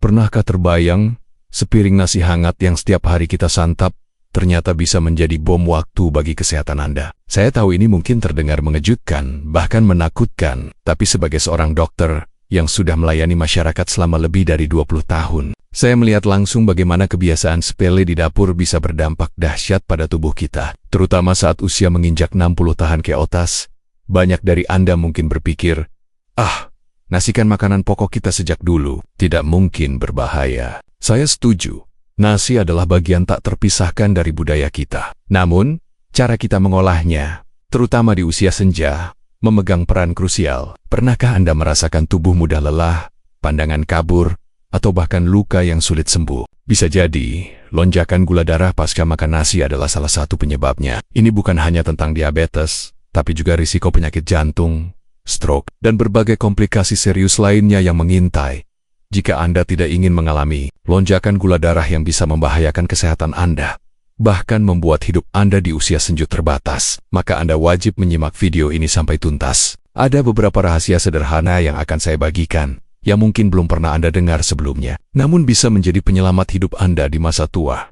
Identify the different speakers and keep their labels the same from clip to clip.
Speaker 1: Pernahkah terbayang, sepiring nasi hangat yang setiap hari kita santap, ternyata bisa menjadi bom waktu bagi kesehatan Anda? Saya tahu ini mungkin terdengar mengejutkan, bahkan menakutkan, tapi sebagai seorang dokter yang sudah melayani masyarakat selama lebih dari 20 tahun, saya melihat langsung bagaimana kebiasaan sepele di dapur bisa berdampak dahsyat pada tubuh kita, terutama saat usia menginjak 60 tahun ke atas. Banyak dari Anda mungkin berpikir, nasi kan makanan pokok kita sejak dulu, tidak mungkin berbahaya. Saya setuju, nasi adalah bagian tak terpisahkan dari budaya kita. Namun, cara kita mengolahnya, terutama di usia senja, memegang peran krusial. Pernahkah Anda merasakan tubuh mudah lelah, pandangan kabur, atau bahkan luka yang sulit sembuh? Bisa jadi, lonjakan gula darah pasca makan nasi adalah salah satu penyebabnya. Ini bukan hanya tentang diabetes, tapi juga risiko penyakit jantung, stroke, dan berbagai komplikasi serius lainnya yang mengintai. Jika Anda tidak ingin mengalami lonjakan gula darah yang bisa membahayakan kesehatan Anda, bahkan membuat hidup Anda di usia senja terbatas, maka Anda wajib menyimak video ini sampai tuntas. Ada beberapa rahasia sederhana yang akan saya bagikan, yang mungkin belum pernah Anda dengar sebelumnya, namun bisa menjadi penyelamat hidup Anda di masa tua.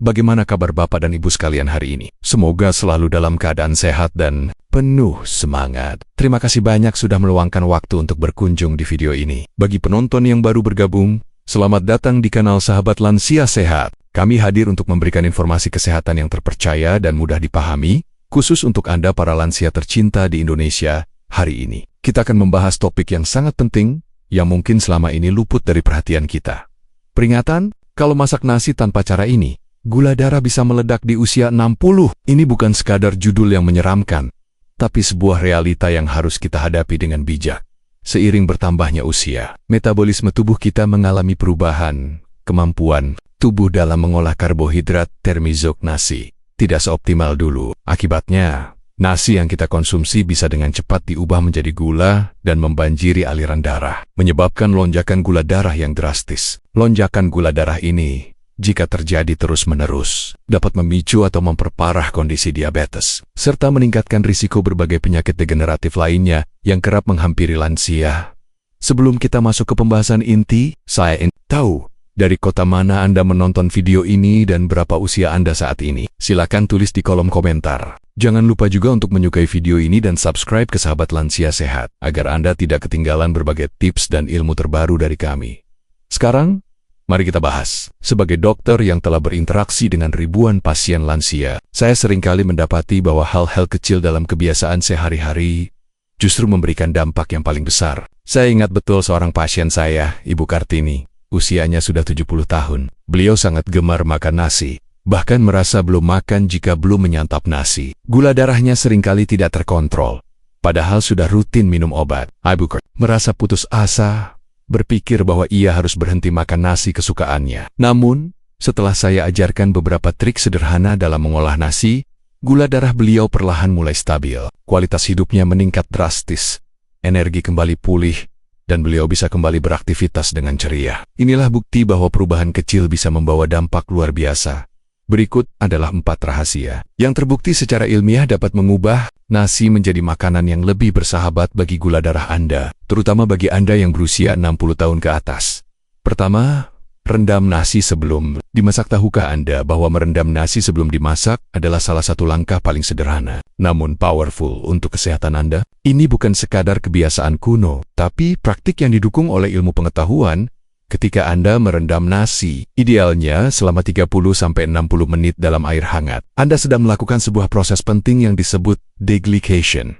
Speaker 1: Bagaimana kabar Bapak dan Ibu sekalian hari ini? Semoga selalu dalam keadaan sehat dan penuh semangat. Terima kasih banyak sudah meluangkan waktu untuk berkunjung di video ini. Bagi penonton yang baru bergabung, selamat datang di kanal Sahabat Lansia Sehat. Kami hadir untuk memberikan informasi kesehatan yang terpercaya dan mudah dipahami, khusus untuk Anda para lansia tercinta di Indonesia. Hari ini, kita akan membahas topik yang sangat penting, yang mungkin selama ini luput dari perhatian kita. Peringatan, kalau masak nasi tanpa cara ini, gula darah bisa meledak di usia 60. Ini bukan sekadar judul yang menyeramkan, tapi sebuah realita yang harus kita hadapi dengan bijak. Seiring bertambahnya usia, metabolisme tubuh kita mengalami perubahan. Kemampuan tubuh dalam mengolah karbohidrat termasuk nasi tidak seoptimal dulu. Akibatnya, nasi yang kita konsumsi bisa dengan cepat diubah menjadi gula dan membanjiri aliran darah, menyebabkan lonjakan gula darah yang drastis. Lonjakan gula darah ini, jika terjadi terus-menerus, dapat memicu atau memperparah kondisi diabetes, serta meningkatkan risiko berbagai penyakit degeneratif lainnya yang kerap menghampiri lansia. Sebelum kita masuk ke pembahasan inti, saya ingin tahu dari kota mana Anda menonton video ini dan berapa usia Anda saat ini. Silakan tulis di kolom komentar. Jangan lupa juga untuk menyukai video ini dan subscribe ke Sahabat Lansia Sehat, agar Anda tidak ketinggalan berbagai tips dan ilmu terbaru dari kami. Sekarang, mari kita bahas. Sebagai dokter yang telah berinteraksi dengan ribuan pasien lansia, saya seringkali mendapati bahwa hal-hal kecil dalam kebiasaan sehari-hari justru memberikan dampak yang paling besar. Saya ingat betul seorang pasien saya, Ibu Kartini. Usianya sudah 70 tahun. Beliau sangat gemar makan nasi, bahkan merasa belum makan jika belum menyantap nasi. Gula darahnya seringkali tidak terkontrol, padahal sudah rutin minum obat. Ibu merasa putus asa, berpikir bahwa ia harus berhenti makan nasi kesukaannya. Namun, setelah saya ajarkan beberapa trik sederhana dalam mengolah nasi, gula darah beliau perlahan mulai stabil. Kualitas hidupnya meningkat drastis, energi kembali pulih, dan beliau bisa kembali beraktivitas dengan ceria. Inilah bukti bahwa perubahan kecil bisa membawa dampak luar biasa. Berikut adalah 4 rahasia yang terbukti secara ilmiah dapat mengubah nasi menjadi makanan yang lebih bersahabat bagi gula darah Anda, terutama bagi Anda yang berusia 60 tahun ke atas. Pertama, rendam nasi sebelum dimasak. Tahukah Anda bahwa merendam nasi sebelum dimasak adalah salah satu langkah paling sederhana, namun powerful untuk kesehatan Anda? Ini bukan sekadar kebiasaan kuno, tapi praktik yang didukung oleh ilmu pengetahuan. Ketika Anda merendam nasi, idealnya selama 30-60 menit dalam air hangat, Anda sedang melakukan sebuah proses penting yang disebut deglycation.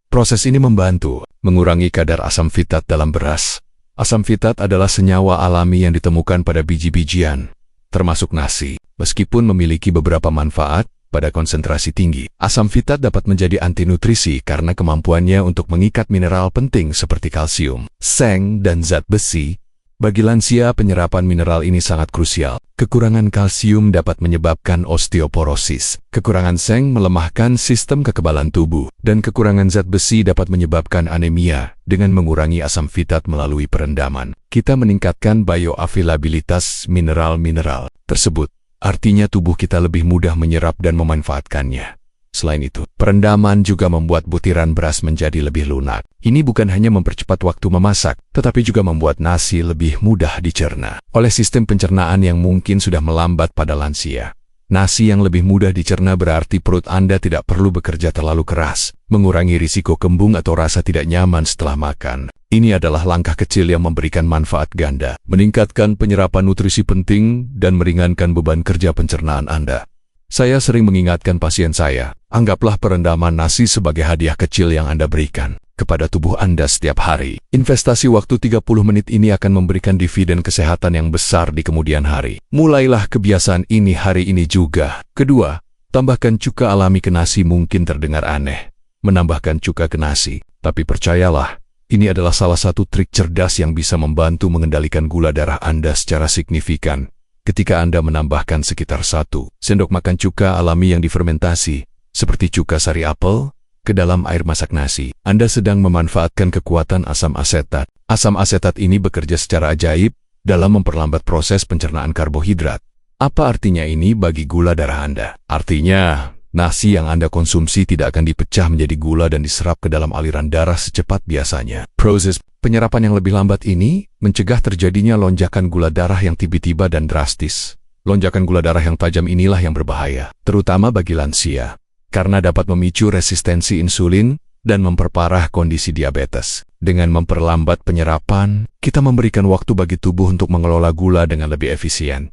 Speaker 1: Proses ini membantu mengurangi kadar asam fitat dalam beras. Asam fitat adalah senyawa alami yang ditemukan pada biji-bijian, termasuk nasi. Meskipun memiliki beberapa manfaat, pada konsentrasi tinggi, asam fitat dapat menjadi anti nutrisi karena kemampuannya untuk mengikat mineral penting seperti kalsium, seng, dan zat besi. Bagi lansia, penyerapan mineral ini sangat krusial. Kekurangan kalsium dapat menyebabkan osteoporosis. Kekurangan seng melemahkan sistem kekebalan tubuh. Dan kekurangan zat besi dapat menyebabkan anemia. Dengan mengurangi asam fitat melalui perendaman, kita meningkatkan bioavailabilitas mineral-mineral tersebut. Artinya tubuh kita lebih mudah menyerap dan memanfaatkannya. Selain itu, perendaman juga membuat butiran beras menjadi lebih lunak. Ini bukan hanya mempercepat waktu memasak, tetapi juga membuat nasi lebih mudah dicerna oleh sistem pencernaan yang mungkin sudah melambat pada lansia. Nasi yang lebih mudah dicerna berarti perut Anda tidak perlu bekerja terlalu keras, mengurangi risiko kembung atau rasa tidak nyaman setelah makan. Ini adalah langkah kecil yang memberikan manfaat ganda, meningkatkan penyerapan nutrisi penting, dan meringankan beban kerja pencernaan Anda. Saya sering mengingatkan pasien saya, anggaplah perendaman nasi sebagai hadiah kecil yang Anda berikan kepada tubuh Anda setiap hari. Investasi waktu 30 menit ini akan memberikan dividen kesehatan yang besar di kemudian hari. Mulailah kebiasaan ini hari ini juga. Kedua, tambahkan cuka alami ke nasi. Mungkin terdengar aneh menambahkan cuka ke nasi, tapi percayalah, ini adalah salah satu trik cerdas yang bisa membantu mengendalikan gula darah Anda secara signifikan. Ketika Anda menambahkan sekitar 1 sendok makan cuka alami yang difermentasi, seperti cuka sari apel, ke dalam air masak nasi, Anda sedang memanfaatkan kekuatan asam asetat. Asam asetat ini bekerja secara ajaib dalam memperlambat proses pencernaan karbohidrat. Apa artinya ini bagi gula darah Anda? Artinya, nasi yang Anda konsumsi tidak akan dipecah menjadi gula dan diserap ke dalam aliran darah secepat biasanya. Proses penyerapan yang lebih lambat ini mencegah terjadinya lonjakan gula darah yang tiba-tiba dan drastis. Lonjakan gula darah yang tajam inilah yang berbahaya, terutama bagi lansia, karena dapat memicu resistensi insulin dan memperparah kondisi diabetes. Dengan memperlambat penyerapan, kita memberikan waktu bagi tubuh untuk mengelola gula dengan lebih efisien.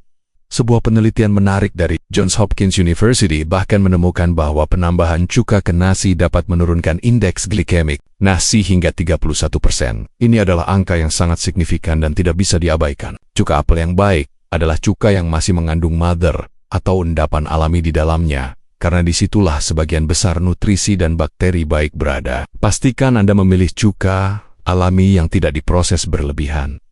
Speaker 1: Sebuah penelitian menarik dari Johns Hopkins University bahkan menemukan bahwa penambahan cuka ke nasi dapat menurunkan indeks glikemik nasi hingga 31%. Ini adalah angka yang sangat signifikan dan tidak bisa diabaikan. Cuka apel yang baik adalah cuka yang masih mengandung mother atau endapan alami di dalamnya, karena disitulah sebagian besar nutrisi dan bakteri baik berada. Pastikan Anda memilih cuka alami yang tidak diproses berlebihan.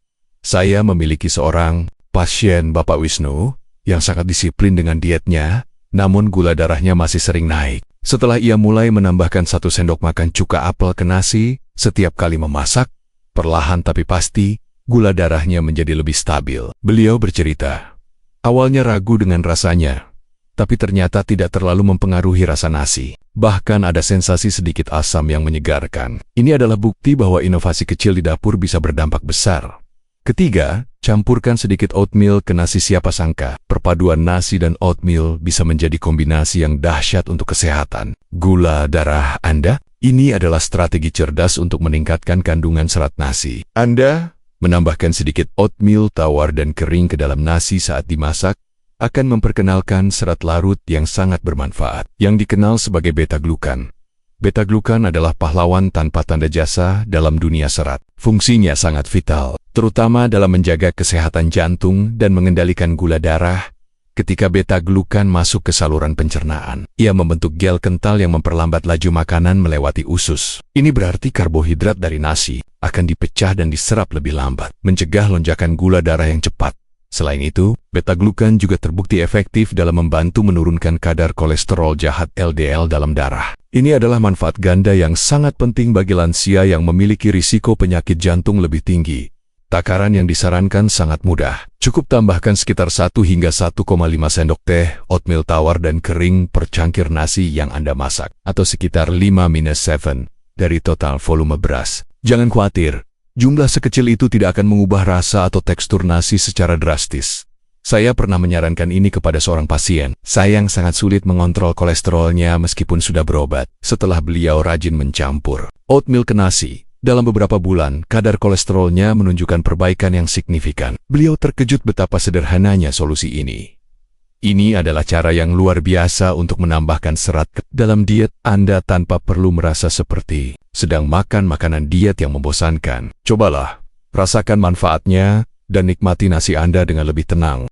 Speaker 1: Saya memiliki seorang pasien Bapak Wisnu yang sangat disiplin dengan dietnya, namun gula darahnya masih sering naik. Setelah ia mulai menambahkan 1 sendok makan cuka apel ke nasi setiap kali memasak, perlahan tapi pasti, gula darahnya menjadi lebih stabil. Beliau bercerita, awalnya ragu dengan rasanya, tapi ternyata tidak terlalu mempengaruhi rasa nasi. Bahkan ada sensasi sedikit asam yang menyegarkan. Ini adalah bukti bahwa inovasi kecil di dapur bisa berdampak besar. Ketiga, campurkan sedikit oatmeal ke nasi. Siapa sangka, perpaduan nasi dan oatmeal bisa menjadi kombinasi yang dahsyat untuk kesehatan gula darah Anda. Ini adalah strategi cerdas untuk meningkatkan kandungan serat nasi. Anda menambahkan sedikit oatmeal tawar dan kering ke dalam nasi saat dimasak akan memperkenalkan serat larut yang sangat bermanfaat, yang dikenal sebagai beta-glukan. Beta-glukan adalah pahlawan tanpa tanda jasa dalam dunia serat. Fungsinya sangat vital, terutama dalam menjaga kesehatan jantung dan mengendalikan gula darah. Ketika beta-glukan masuk ke saluran pencernaan, ia membentuk gel kental yang memperlambat laju makanan melewati usus. Ini berarti karbohidrat dari nasi akan dipecah dan diserap lebih lambat, mencegah lonjakan gula darah yang cepat. Selain itu, beta-glukan juga terbukti efektif dalam membantu menurunkan kadar kolesterol jahat LDL dalam darah. Ini adalah manfaat ganda yang sangat penting bagi lansia yang memiliki risiko penyakit jantung lebih tinggi. Takaran yang disarankan sangat mudah. Cukup tambahkan sekitar 1 hingga 1,5 sendok teh oatmeal tawar dan kering per cangkir nasi yang Anda masak, atau sekitar 5-7 dari total volume beras. Jangan khawatir, jumlah sekecil itu tidak akan mengubah rasa atau tekstur nasi secara drastis. Saya pernah menyarankan ini kepada seorang pasien. Saya yang sangat sulit mengontrol kolesterolnya meskipun sudah berobat. Setelah beliau rajin mencampur oatmeal ke nasi, dalam beberapa bulan, kadar kolesterolnya menunjukkan perbaikan yang signifikan. Beliau terkejut betapa sederhananya solusi ini. Ini adalah cara yang luar biasa untuk menambahkan serat ke dalam diet Anda tanpa perlu merasa seperti sedang makan makanan diet yang membosankan. Cobalah, rasakan manfaatnya, dan nikmati nasi Anda dengan lebih tenang.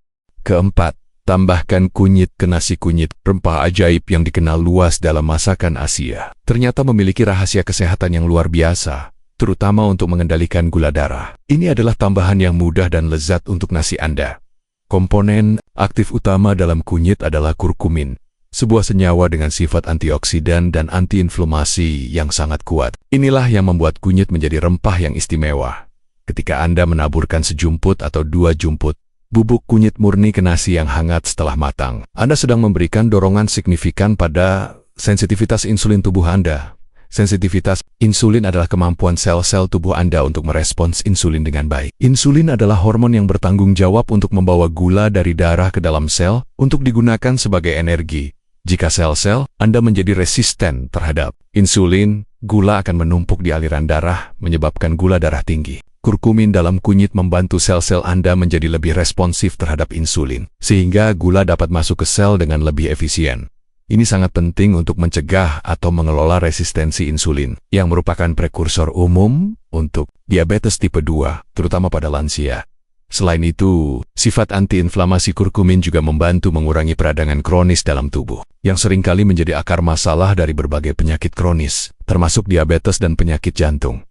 Speaker 1: Keempat, tambahkan kunyit ke nasi. Kunyit, rempah ajaib yang dikenal luas dalam masakan Asia, ternyata memiliki rahasia kesehatan yang luar biasa, terutama untuk mengendalikan gula darah. Ini adalah tambahan yang mudah dan lezat untuk nasi Anda. Komponen aktif utama dalam kunyit adalah kurkumin, sebuah senyawa dengan sifat antioksidan dan antiinflamasi yang sangat kuat. Inilah yang membuat kunyit menjadi rempah yang istimewa. Ketika Anda menaburkan sejumput atau 2 jumput bubuk kunyit murni ke nasi yang hangat setelah matang, Anda sedang memberikan dorongan signifikan pada Sensitivitas insulin tubuh Anda. Sensitivitas insulin adalah kemampuan sel-sel tubuh Anda untuk merespons insulin dengan baik. Insulin adalah hormon yang bertanggung jawab untuk membawa gula dari darah ke dalam sel untuk digunakan sebagai energi. Jika sel-sel Anda menjadi resisten terhadap insulin, gula akan menumpuk di aliran darah, menyebabkan gula darah tinggi. Kurkumin dalam kunyit membantu sel-sel Anda menjadi lebih responsif terhadap insulin, sehingga gula dapat masuk ke sel dengan lebih efisien. Ini sangat penting untuk mencegah atau mengelola resistensi insulin, yang merupakan prekursor umum untuk diabetes tipe 2, terutama pada lansia. Selain itu, sifat antiinflamasi kurkumin juga membantu mengurangi peradangan kronis dalam tubuh, yang seringkali menjadi akar masalah dari berbagai penyakit kronis, termasuk diabetes dan penyakit jantung.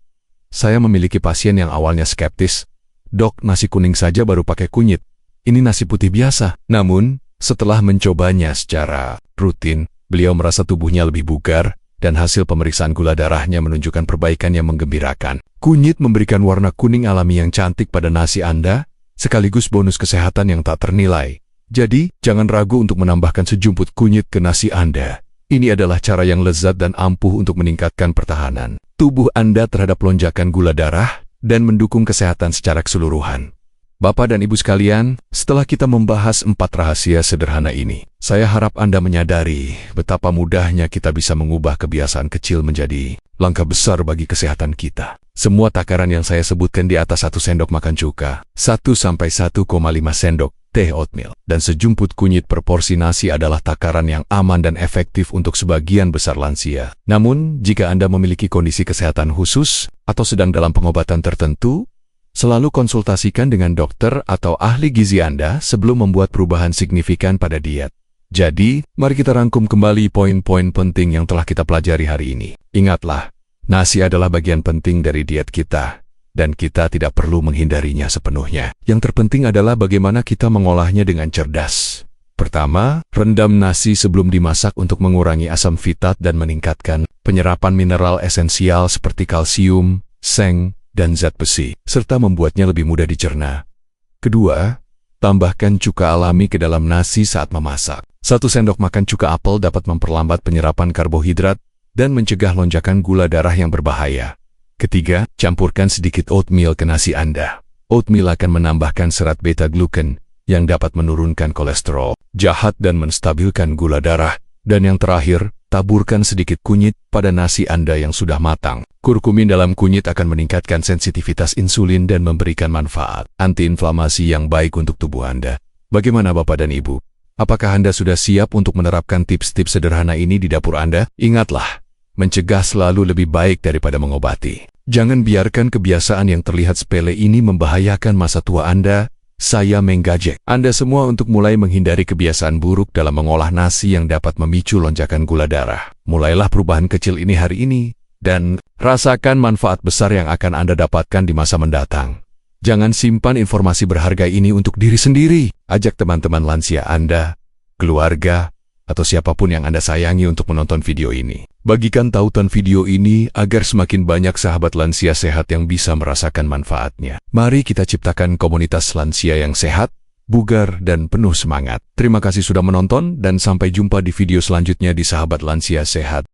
Speaker 1: Saya memiliki pasien yang awalnya skeptis, "Dok, nasi kuning saja baru pakai kunyit. Ini nasi putih biasa." Namun, setelah mencobanya secara rutin, beliau merasa tubuhnya lebih bugar, dan hasil pemeriksaan gula darahnya menunjukkan perbaikan yang menggembirakan. Kunyit memberikan warna kuning alami yang cantik pada nasi Anda, sekaligus bonus kesehatan yang tak ternilai. Jadi, jangan ragu untuk menambahkan sejumput kunyit ke nasi Anda. Ini adalah cara yang lezat dan ampuh untuk meningkatkan pertahanan tubuh Anda terhadap lonjakan gula darah dan mendukung kesehatan secara keseluruhan. Bapak dan Ibu sekalian, setelah kita membahas 4 rahasia sederhana ini, saya harap Anda menyadari betapa mudahnya kita bisa mengubah kebiasaan kecil menjadi langkah besar bagi kesehatan kita. Semua takaran yang saya sebutkan di atas 1 sendok makan cuka, 1–1,5 sendok teh oatmeal, dan sejumput kunyit per porsi nasi adalah takaran yang aman dan efektif untuk sebagian besar lansia. Namun, jika Anda memiliki kondisi kesehatan khusus atau sedang dalam pengobatan tertentu, selalu konsultasikan dengan dokter atau ahli gizi Anda sebelum membuat perubahan signifikan pada diet. Jadi, mari kita rangkum kembali poin-poin penting yang telah kita pelajari hari ini. Ingatlah, nasi adalah bagian penting dari diet kita, dan kita tidak perlu menghindarinya sepenuhnya. Yang terpenting adalah bagaimana kita mengolahnya dengan cerdas. Pertama, rendam nasi sebelum dimasak untuk mengurangi asam fitat dan meningkatkan penyerapan mineral esensial seperti kalsium, seng, dan zat besi, serta membuatnya lebih mudah dicerna. Kedua, tambahkan cuka alami ke dalam nasi saat memasak. 1 sendok makan cuka apel dapat memperlambat penyerapan karbohidrat dan mencegah lonjakan gula darah yang berbahaya. Ketiga, campurkan sedikit oatmeal ke nasi Anda. Oatmeal akan menambahkan serat beta-glukan yang dapat menurunkan kolesterol jahat dan menstabilkan gula darah. Dan yang terakhir, taburkan sedikit kunyit pada nasi Anda yang sudah matang. Kurkumin dalam kunyit akan meningkatkan sensitivitas insulin dan memberikan manfaat antiinflamasi yang baik untuk tubuh Anda. Bagaimana Bapak dan Ibu? Apakah Anda sudah siap untuk menerapkan tips-tips sederhana ini di dapur Anda? Ingatlah, mencegah selalu lebih baik daripada mengobati. Jangan biarkan kebiasaan yang terlihat sepele ini membahayakan masa tua Anda. Saya menggajek Anda semua untuk mulai menghindari kebiasaan buruk dalam mengolah nasi yang dapat memicu lonjakan gula darah. Mulailah perubahan kecil ini hari ini, dan rasakan manfaat besar yang akan Anda dapatkan di masa mendatang. Jangan simpan informasi berharga ini untuk diri sendiri. Ajak teman-teman lansia Anda, keluarga, atau siapapun yang Anda sayangi untuk menonton video ini. Bagikan tautan video ini agar semakin banyak sahabat lansia sehat yang bisa merasakan manfaatnya. Mari kita ciptakan komunitas lansia yang sehat, bugar, dan penuh semangat. Terima kasih sudah menonton dan sampai jumpa di video selanjutnya di Sahabat Lansia Sehat.